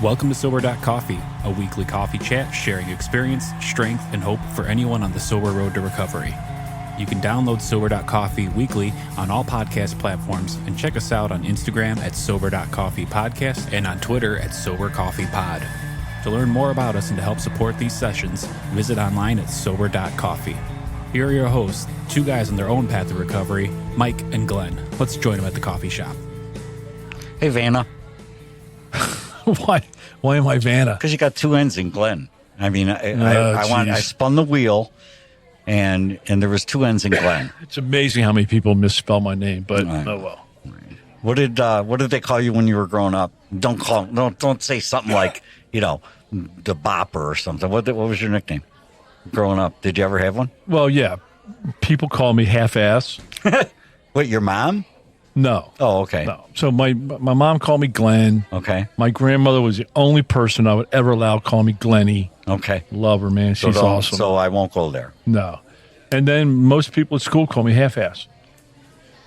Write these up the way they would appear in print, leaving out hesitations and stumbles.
Welcome to Sober.Coffee, a weekly coffee chat sharing experience, strength, and hope for anyone on the sober road to recovery. You can download Sober.Coffee weekly on all podcast platforms and check us out on Instagram at Sober.Coffee Podcast and on Twitter at Sober.Coffee Pod. To learn more about us and to help support these sessions, visit online at Sober.Coffee. Here are your hosts, two guys on their own path to recovery, Mike and Glenn. Let's join them at the coffee shop. Hey, Vanna. Why am I Vanna? Because you got two N's in Glenn. I mean, I spun the wheel, and there was two N's in Glenn. It's amazing how many people misspell my name, but oh well. What did they call you when you were growing up? Don't say something like the Bopper or something. What was your nickname growing up? Did you ever have one? Well, yeah, people call me half-ass. What, your mom? No. Oh, okay. No. So my mom called me Glenn. Okay. My grandmother was the only person I would ever allow to call me Glenny. Okay. Love her, man. She's awesome. So I won't go there. No. And then most people at school call me half-ass.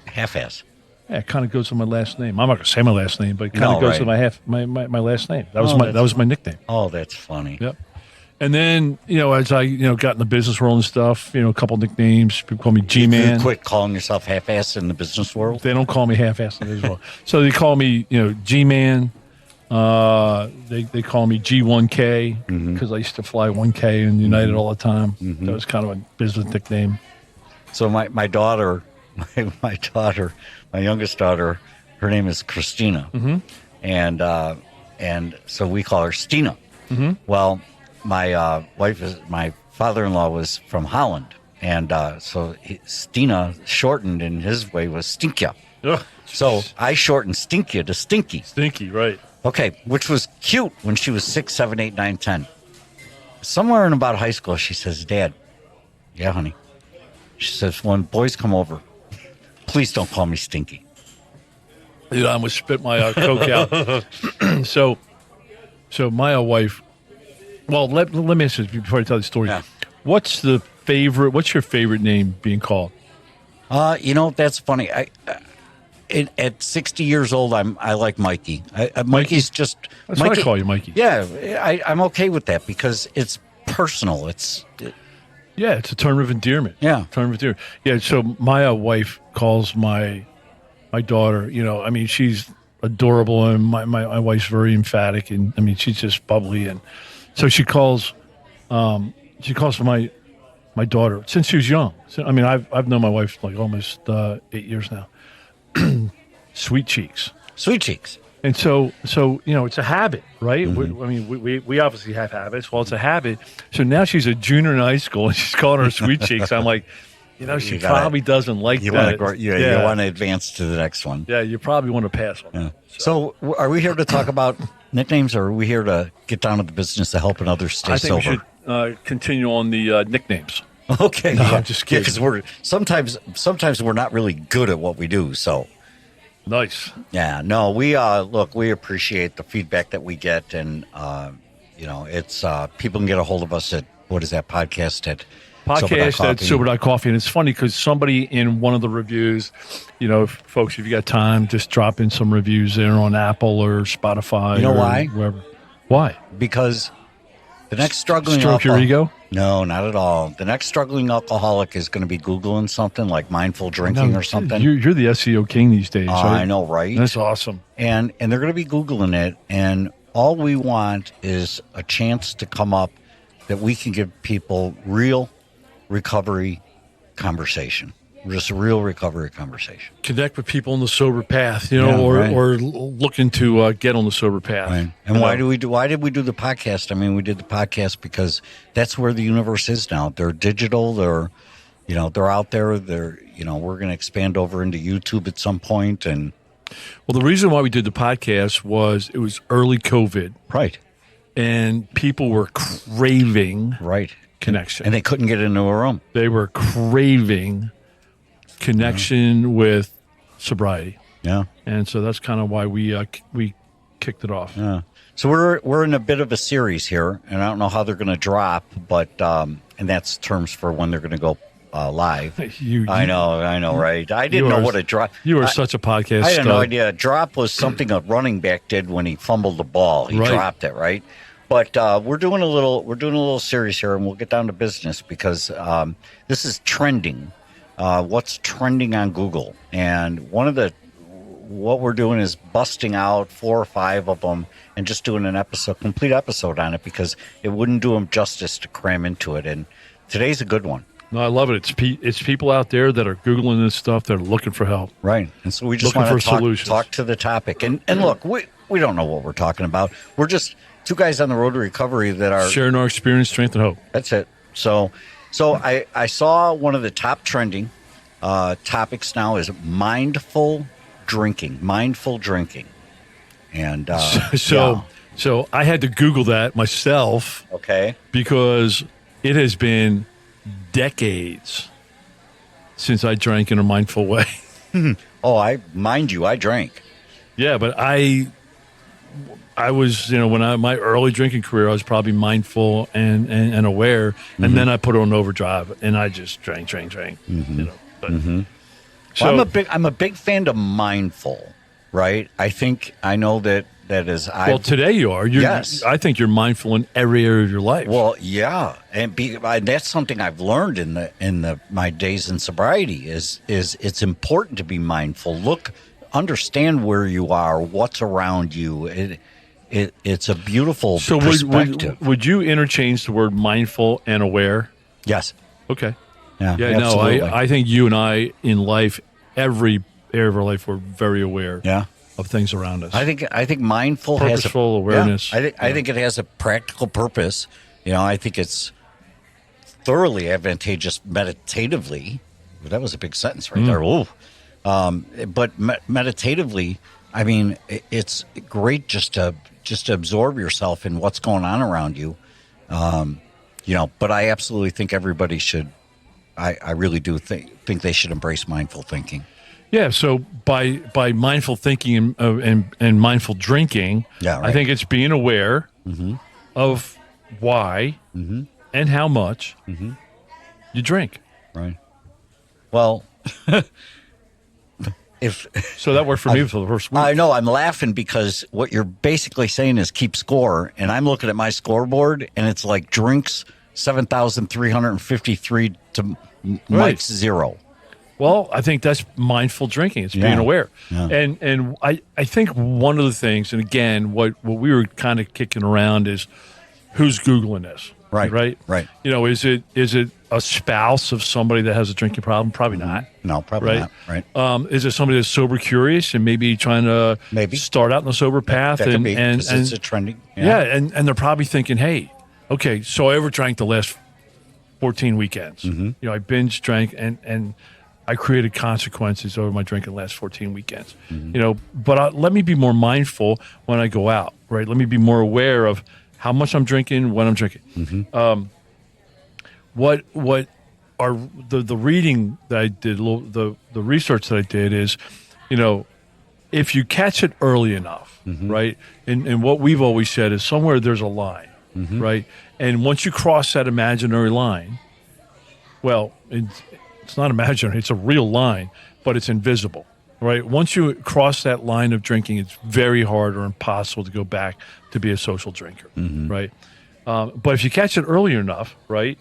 Half-ass. Yeah, it kind of goes to my last name. I'm not going to say my last name, but it kind of goes to my last name. That was my nickname. Oh, that's funny. Yep. And then, as I, got in the business world and stuff, a couple nicknames. People call me G-Man. You quit calling yourself half-ass in the business world? They don't call me half-ass in the business world. So they call me, G-Man. They call me G1K because I used to fly 1K in United all the time. Mm-hmm. That was kind of a business nickname. So my daughter, my youngest daughter, her name is Christina. Mm-hmm. And so we call her Stina. Mm-hmm. Well, my father-in-law was from Holland, and so Stina shortened in his way was Stinkja. Oh, so I shortened Stinkja to Stinky. Stinky, right. Okay, which was cute when she was 6, 7, 8, 9, 10. Somewhere in about high school, she says, "Dad." "Yeah, honey." She says, "When boys come over, please don't call me Stinky." Dude, I almost spit my Coke out. So my wife... Well, let me ask you before I tell the story. Yeah. What's your favorite name being called? That's funny. At 60 years old, I like Mikey. Mikey's just... That's why I call you Mikey. Yeah, I'm okay with that because it's personal. It's a term of endearment. Yeah. Term of endearment. Yeah, so my wife calls my daughter, she's adorable, and my wife's very emphatic, and, she's just bubbly, and... So she calls my daughter since she was young. So, I've known my wife like almost 8 years now. Sweet Cheeks. Sweet Cheeks. And so it's a habit, right? Mm-hmm. We obviously have habits. Well, it's a habit. So now she's a junior in high school and she's calling her Sweet Cheeks. I'm like, she probably doesn't like that. You want to advance to the next one. Yeah, you probably want to pass one. Yeah. So are we here to talk about nicknames, or are we here to get down to the business of helping others stay sober? I think we should continue on the nicknames. Okay. No, I'm just kidding. Because we're sometimes we're not really good at what we do. So nice. Yeah. No, we appreciate the feedback that we get, and it's people can get a hold of us at podcast at Sober.Coffee. And it's funny because somebody in one of the reviews, folks, if you got time, just drop in some reviews there on Apple or Spotify. You know why? Wherever. Why? Because the next struggling stroke your ego? No, not at all. The next struggling alcoholic is going to be Googling something like mindful drinking or something. You're the SEO king these days. Right? I know, right? That's awesome. And they're going to be Googling it, and all we want is a chance to come up that we can give people real recovery conversation. Just a real recovery conversation. Connect with people on the sober path, or looking to get on the sober path. Right. And why did we do the podcast? We did the podcast because that's where the universe is now. They're digital. They're out there. They're, we're going to expand over into YouTube at some point. And well, the reason why we did the podcast was it was early COVID. Right. And people were craving connection. And they couldn't get into a room. They were craving connection with sobriety. Yeah. And so that's kind of why we kicked it off. Yeah. So we're in a bit of a series here, and I don't know how they're going to drop, but and that's terms for when they're going to go live. You- I know, right? I didn't know what a drop. You are such a podcast I had no stud. idea. A drop was something a running back did when he fumbled the ball. He Right. dropped it, right? But we're doing a little series here, and we'll get down to business because this is trending. What's trending on Google? And what we're doing is busting out 4 or 5 of them and just doing an complete episode on it because it wouldn't do them justice to cram into it. And today's a good one. No, I love it. It's people out there that are Googling this stuff that are looking for help. Right. And so we just Looking want for to solutions. talk to the topic. And look, we don't know what we're talking about. We're just 2 guys on the road to recovery that are Sharing our experience, strength, and hope. That's it. So I saw one of the top trending topics now is mindful drinking. And So I had to Google that myself okay. because it has been decades since I drank in a mindful way. Oh, I drank. Yeah, but I was, when my early drinking career, I was probably mindful and aware, and then I put it on overdrive, and I just drank. Mm-hmm. So Well, I'm a big fan of mindful, right? I know that is well, today you are. Yes. I think you're mindful in every area of your life. Well, yeah, and that's something I've learned in my days in sobriety is it's important to be mindful. Understand where you are, what's around you. It's a beautiful perspective. Would you interchange the word mindful and aware? Yes. Okay. Yeah. Yeah. absolutely. No, I think you and I in life, every area of our life, we're very aware. Yeah. Of things around us. I think mindful Purposeful awareness. Yeah, I think it has a practical purpose. I think it's thoroughly advantageous meditatively. That was a big sentence right there. Ooh. But meditatively, I mean, it's great just to absorb yourself in what's going on around you. But I absolutely think everybody should. I really do think they should embrace mindful thinking. Yeah, so by mindful thinking and mindful drinking, Yeah, right. I think it's being aware of why and how much you drink. Right. Well, So that worked for me for the first week. I know I'm laughing because what you're basically saying is keep score, and I'm looking at my scoreboard, and it's like drinks 7,353 to Mike's 0. Well, I think that's mindful drinking. It's being Yeah. aware. Yeah. And I think one of the things, and again, what we were kind of kicking around is who's Googling this? Right. Right. Is it a spouse of somebody that has a drinking problem? Probably not. No, probably Right. not. Right. Is it somebody that's sober curious and maybe trying to start out in the sober path? That could be, and 'cause it's a trending. yeah, and they're probably thinking, hey, okay, so I overdrank the last 14 weekends. I binge drank and I created consequences over my drinking the last 14 weekends. But let me be more mindful when I go out, right? Let me be more aware of how much I'm drinking, when I'm drinking. What are the reading that I did, the research that I did is, if you catch it early enough, right? And what we've always said is somewhere there's a line, right? And once you cross that imaginary line, well, it's not imaginary, it's a real line, but it's invisible, right? Once you cross that line of drinking, it's very hard or impossible to go back to be a social drinker, right? But if you catch it early enough, right?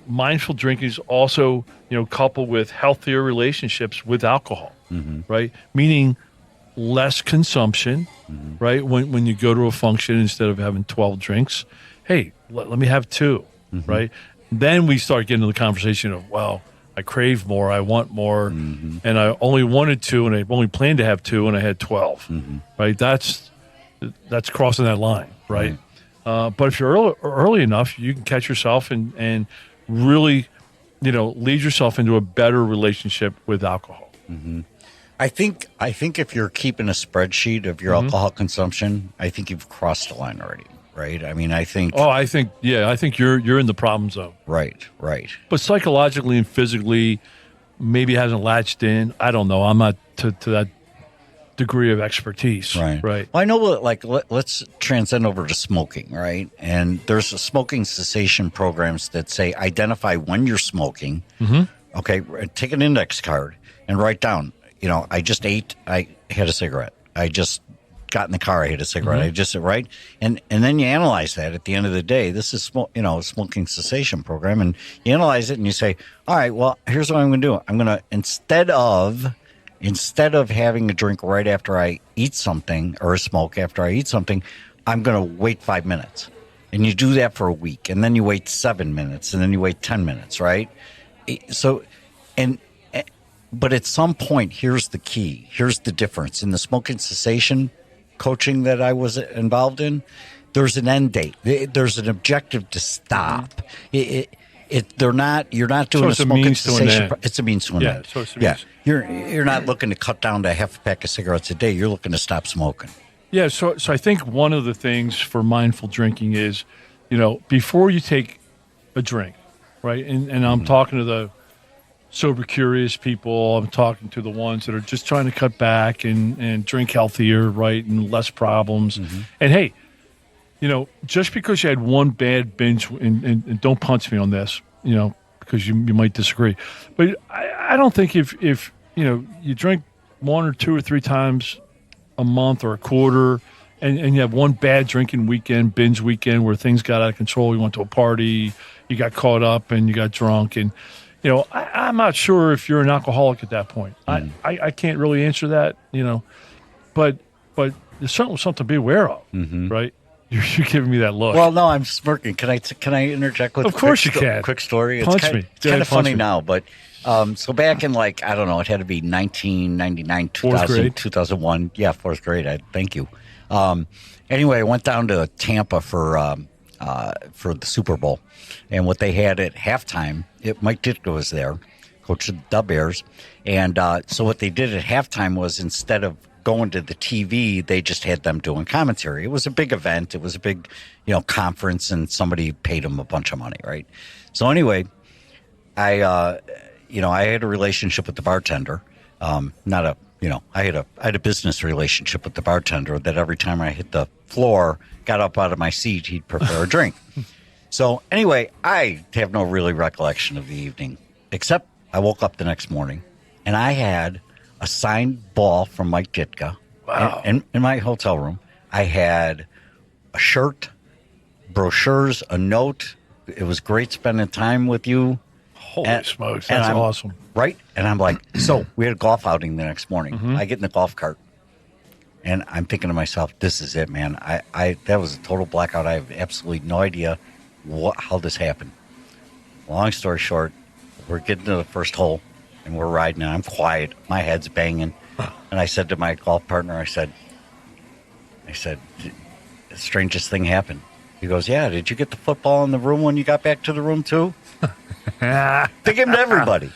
Mindful drinking is also, coupled with healthier relationships with alcohol, right? Meaning less consumption, right? When you go to a function, instead of having 12 drinks, hey, let me have 2, right? Then we start getting into the conversation of, well, I crave more, I want more, and I only wanted 2, and I only planned to have 2, and I had 12, right? That's crossing that line, right? But if you're early enough, you can catch yourself and really, lead yourself into a better relationship with alcohol. I think if you're keeping a spreadsheet of your alcohol consumption, I think you've crossed the line already, right? I mean, I think. Oh, I think you're in the problem zone. Right. But psychologically and physically, maybe it hasn't latched in. I don't know. I'm not to that degree of expertise. Right. Right. Well, I know, like, let's transcend over to smoking, right? And there's a smoking cessation programs that say identify when you're smoking. Mm-hmm. Okay, take an index card and write down, I just ate, I had a cigarette. I just got in the car, I had a cigarette. Mm-hmm. I just, right? And then you analyze that at the end of the day. This is, a smoking cessation program. And you analyze it and you say, all right, well, here's what I'm going to do. I'm going to, instead of having a drink right after I eat something or a smoke after I eat something, I'm going to wait 5 minutes. And you do that for a week. And then you wait 7 minutes. And then you wait 10 minutes, right? But at some point, here's the key. Here's the difference. In the smoking cessation coaching that I was involved in, there's an end date. There's an objective to stop. You're not doing a smoking cessation. It's a means to an end. So it's a means. You're not looking to cut down to half a pack of cigarettes a day. You're looking to stop smoking. Yeah. So I think one of the things for mindful drinking is, before you take a drink, right? And I'm talking to the sober curious people. I'm talking to the ones that are just trying to cut back and drink healthier, right, and less problems. Mm-hmm. And hey, just because you had one bad binge, and don't punch me on this, because you might disagree, but I don't think if you drink 1 or 2 or 3 times a month or a quarter, and you have one bad drinking weekend, binge weekend, where things got out of control, you went to a party, you got caught up, and you got drunk, and I'm not sure if you're an alcoholic at that point. I can't really answer that, but there's something to be aware of, right? You're giving me that look. Well, no, I'm smirking. Can I interject with? Of course you can. Quick story. Punch me. It's kind of funny now, but so back in I don't know, it had to be 1999, 2000, 2001. Yeah, 4th grade. Thank you. Anyway, I went down to Tampa for the Super Bowl, and what they had at halftime, Mike Ditka was there, coach of the Bears, and so what they did at halftime was, instead of going to the TV, they just had them doing commentary. It was a big event. It was a big, conference, and somebody paid them a bunch of money, right? So anyway, I had a relationship with the bartender. I had a business relationship with the bartender that every time I hit the floor, got up out of my seat, he'd prepare a drink. So anyway, I have no really recollection of the evening, except I woke up the next morning and I had a signed ball from Mike Ditka. Wow. In my hotel room. I had a shirt, brochures, a note. It was great spending time with you. Holy smokes, that's awesome. Right? And I'm like, so we had a golf outing the next morning. Mm-hmm. I get in the golf cart, and I'm thinking to myself, this is it, man. That was a total blackout. I have absolutely no idea how this happened. Long story short, we're getting to the first hole, and we're riding, and I'm quiet. My head's banging. And I said to my golf partner, I said, the strangest thing happened. He goes, yeah, did you get the football in the room when you got back to the room too? They give them to everybody.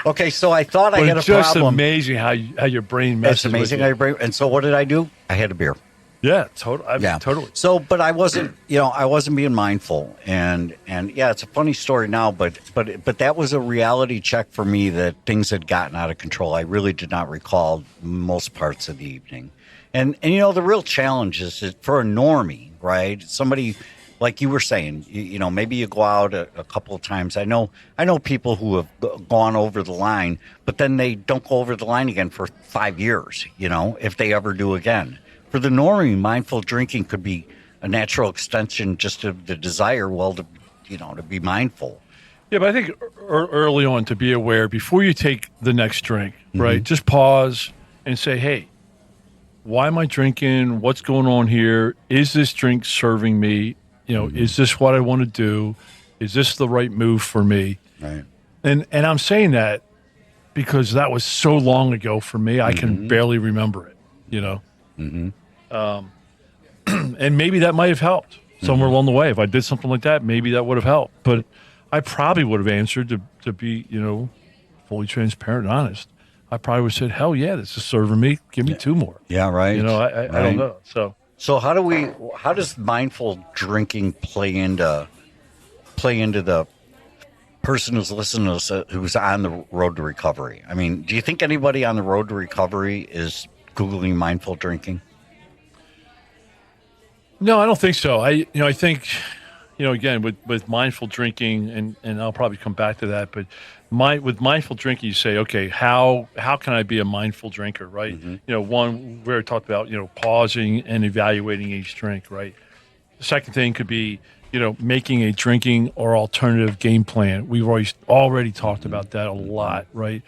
Okay, so I thought I had a problem. It's just amazing how your brain messes. It's amazing how your brain. And so what did I do? I had a beer. Yeah, totally. So, but I wasn't, I wasn't being mindful, and yeah, it's a funny story now, but that was a reality check for me that things had gotten out of control. I really did not recall most parts of the evening, and the real challenge is for a normie, right? Somebody like you were saying, maybe you go out a couple of times. I know people who have gone over the line, but then they don't go over the line again for 5 years. If they ever do again. For the normie, mindful drinking could be a natural extension just of the desire, to be mindful. Yeah, but I think early on to be aware, before you take the next drink, right, just pause and say, hey, why am I drinking? What's going on here? Is this drink serving me? Is this what I want to do? Is this the right move for me? Right. And I'm saying that because that was so long ago for me, I can barely remember it, Mm-hmm. And maybe that might have helped somewhere along the way. If I did something like that, maybe that would have helped. But I probably would have answered to be, fully transparent and honest. I probably would have said, hell yeah, this is serving me. Give me 2 more. Yeah, right. I don't know. So how does mindful drinking play into the person who's listening to us who's on the road to recovery. I mean, do you think anybody on the road to recovery is Googling mindful drinking? No, I don't think so. I think, again, with mindful drinking, and I'll probably come back to that, but with mindful drinking, you say, okay, how can I be a mindful drinker, right? One, we already talked about, pausing and evaluating each drink, right? The second thing could be, making a drinking or alternative game plan. We've already talked about that a lot, right?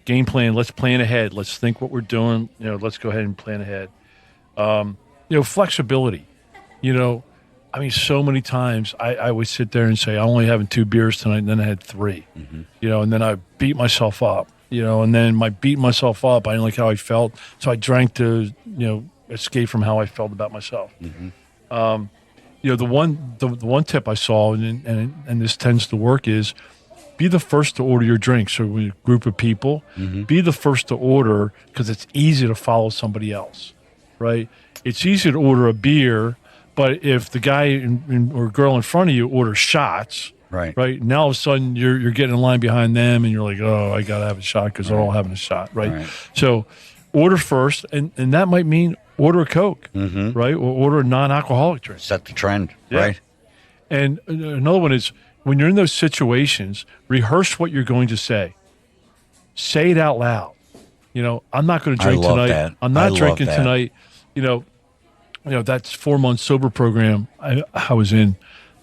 Game plan, let's plan ahead. Let's think what we're doing. Let's go ahead and plan ahead. Flexibility. So many times I would sit there and say, I'm only having 2 beers tonight, and then I had 3, and then I beat myself up, and then by beating myself up, I didn't like how I felt. So I drank to, escape from how I felt about myself. The one tip I saw, and this tends to work, is be the first to order your drink. So with a group of people, be the first to order, because it's easy to follow somebody else, right? It's easy to order a beer, but if the guy or girl in front of you orders shots, right, now all of a sudden you're getting in line behind them, and you're like, oh, I got to have a shot because they're all having a shot, right? So order first, and that might mean order a Coke, right, or order a non-alcoholic drink. Set the trend, right? And another one is, when you're in those situations, rehearse what you're going to say. Say it out loud. I'm not going to drink tonight. That. I'm not drinking tonight. That's 4-month sober program I was in.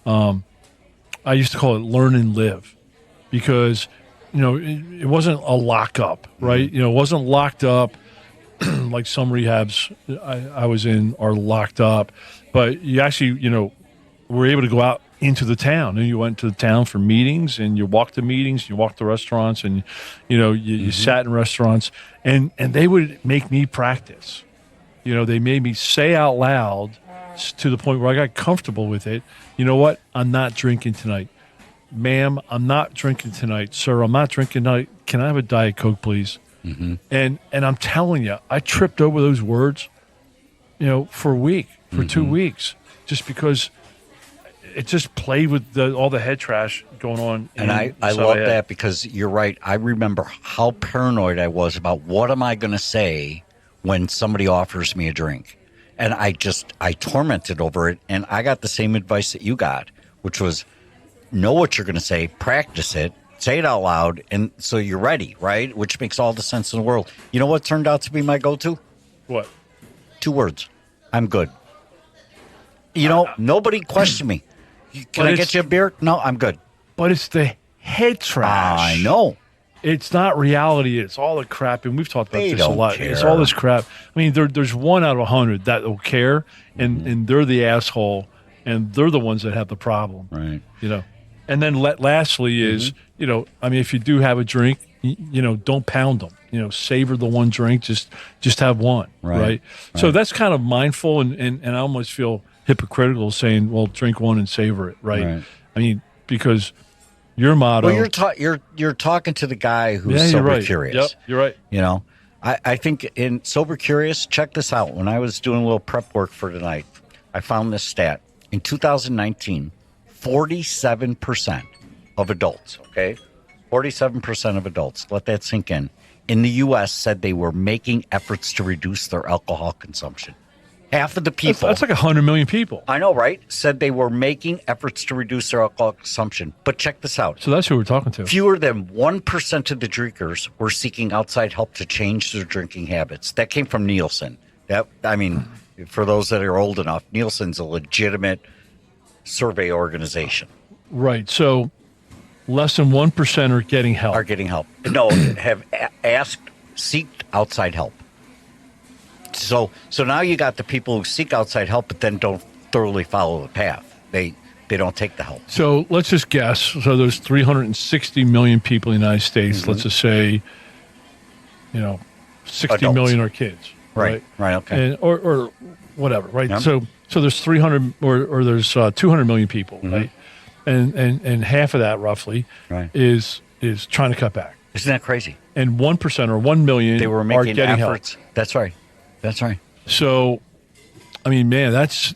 I used to call it learn and live, because, it wasn't a lockup, right? It wasn't locked up like some rehabs I was in are locked up, but you actually, were able to go out into the town, and you went to the town for meetings, and you walked to meetings, you walked to restaurants, and, you sat in restaurants, and they would make me practice. They made me say out loud to the point where I got comfortable with it. You know what? I'm not drinking tonight. Ma'am, I'm not drinking tonight. Sir, I'm not drinking tonight. Can I have a Diet Coke, please? And I'm telling you, I tripped over those words, for a week, for 2 weeks, just because it just played with all the head trash going on. And I love that, because you're right. I remember how paranoid I was about what am I going to say when somebody offers me a drink. And I tormented over it. And I got the same advice that you got, which was know what you're going to say, practice it, say it out loud, and so you're ready, right? Which makes all the sense in the world. You know what turned out to be my go-to? What? 2 words. I'm good. Nobody questioned me. Can I get you a beer? No, I'm good. But it's the head trash. I know. It's not reality. It's all the crap, and we've talked about this a lot. Care. It's all this crap. I mean, there's 1 out of 100 that will care, and they're the asshole, and they're the ones that have the problem. Right. And then lastly is, if you do have a drink, don't pound them. Savor the one drink. Just have one. Right. So that's kind of mindful, and I almost feel hypocritical saying, well, drink one and savor it. Right. I mean, because your motto. Well, you're talking to the guy who's sober curious. Yep, you're right. I think in Sober Curious, check this out. When I was doing a little prep work for tonight, I found this stat. In 2019, 47% of adults, 47% of adults, let that sink in the U.S. said they were making efforts to reduce their alcohol consumption. Half of the people. That's like 100 million people. I know, right? Said they were making efforts to reduce their alcohol consumption. But check this out. So that's who we're talking to. Fewer than 1% of the drinkers were seeking outside help to change their drinking habits. That came from Nielsen. For those that are old enough, Nielsen's a legitimate survey organization. Right. So less than 1% are getting help. No, have seeked outside help. So now you got the people who seek outside help, but then don't thoroughly follow the path. They don't take the help. So let's just guess. So there's 360 million people in the United States. Let's just say, 60 Adults. million are kids. Right. Okay. And, or whatever. Right. Yep. So there's 300 or there's 200 million people. Right. And half of that roughly is trying to cut back. Isn't that crazy? And 1% or 1 million they were making are getting efforts. help. That's right. So, I mean, man, that's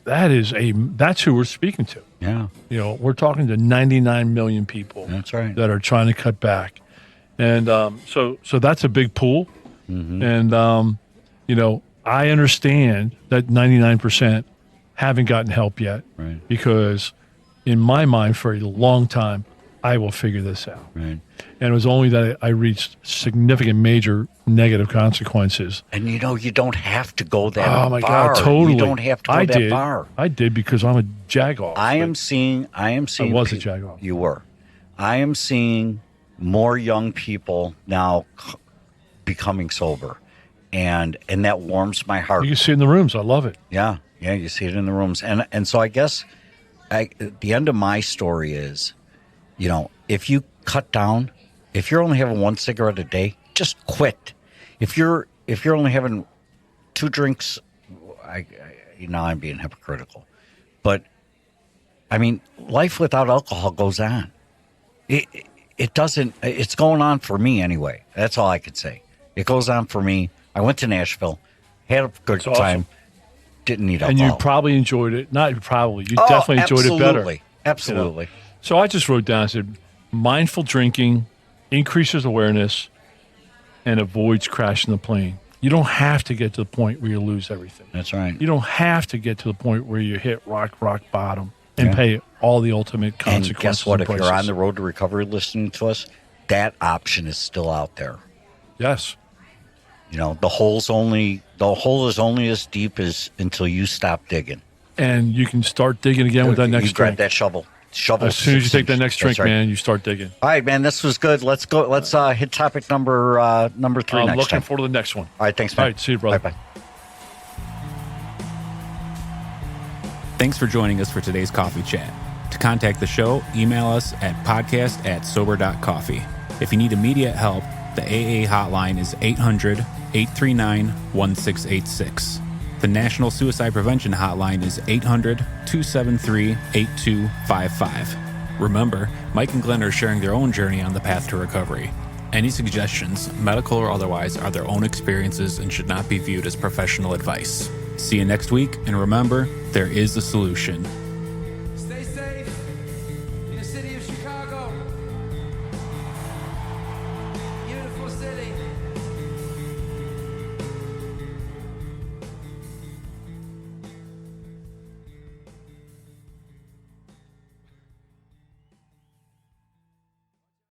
who we're speaking to. Yeah. We're talking to 99 million people. That's right. That are trying to cut back. And so that's a big pool. Mm-hmm. And, I understand that 99% haven't gotten help yet. Right. Because in my mind, for a long time, I will figure this out. Right. And it was only that I reached significant major negative consequences. And you don't have to go that far. Oh my God, totally. You don't have to go that far. I did because I'm a jagoff. I am seeing. I was a jagoff. You were. I am seeing more young people now becoming sober, and that warms my heart. You can see it in the rooms. I love it. Yeah, you see it in the rooms, and so I guess the end of my story is, if you cut down, if you're only having 1 cigarette a day, just quit. If you're only having 2 drinks, I'm being hypocritical, but I mean, life without alcohol goes on. It doesn't. It's going on for me anyway. That's all I could say. It goes on for me. I went to Nashville, had a good time, awesome. Didn't need alcohol. And you probably enjoyed it. Not probably. You definitely enjoyed it better. Absolutely. So I just wrote down, I said, mindful drinking increases awareness and avoids crashing the plane. You don't have to get to the point where you lose everything. That's right. You don't have to get to the point where you hit rock bottom and pay all the ultimate consequences. And guess what? And if you're on the road to recovery listening to us, that option is still out there. Yes. The hole is only as deep as until you stop digging. And you can start digging again with that next you grab drink. that shovel. As soon as you take that next drink, right. man, you start digging. All right, man, this was good. Let's go. Let's hit topic number 3 next time. Looking forward to the next one. All right, thanks, man. All right, see you, brother. Bye. Thanks for joining us for today's coffee chat. To contact the show, email us at podcast@sober.coffee. If you need immediate help, the AA hotline is 800-839-1686. The National Suicide Prevention Hotline is 800-273-8255. Remember, Mike and Glenn are sharing their own journey on the path to recovery. Any suggestions, medical or otherwise, are their own experiences and should not be viewed as professional advice. See you next week, and remember, there is a solution.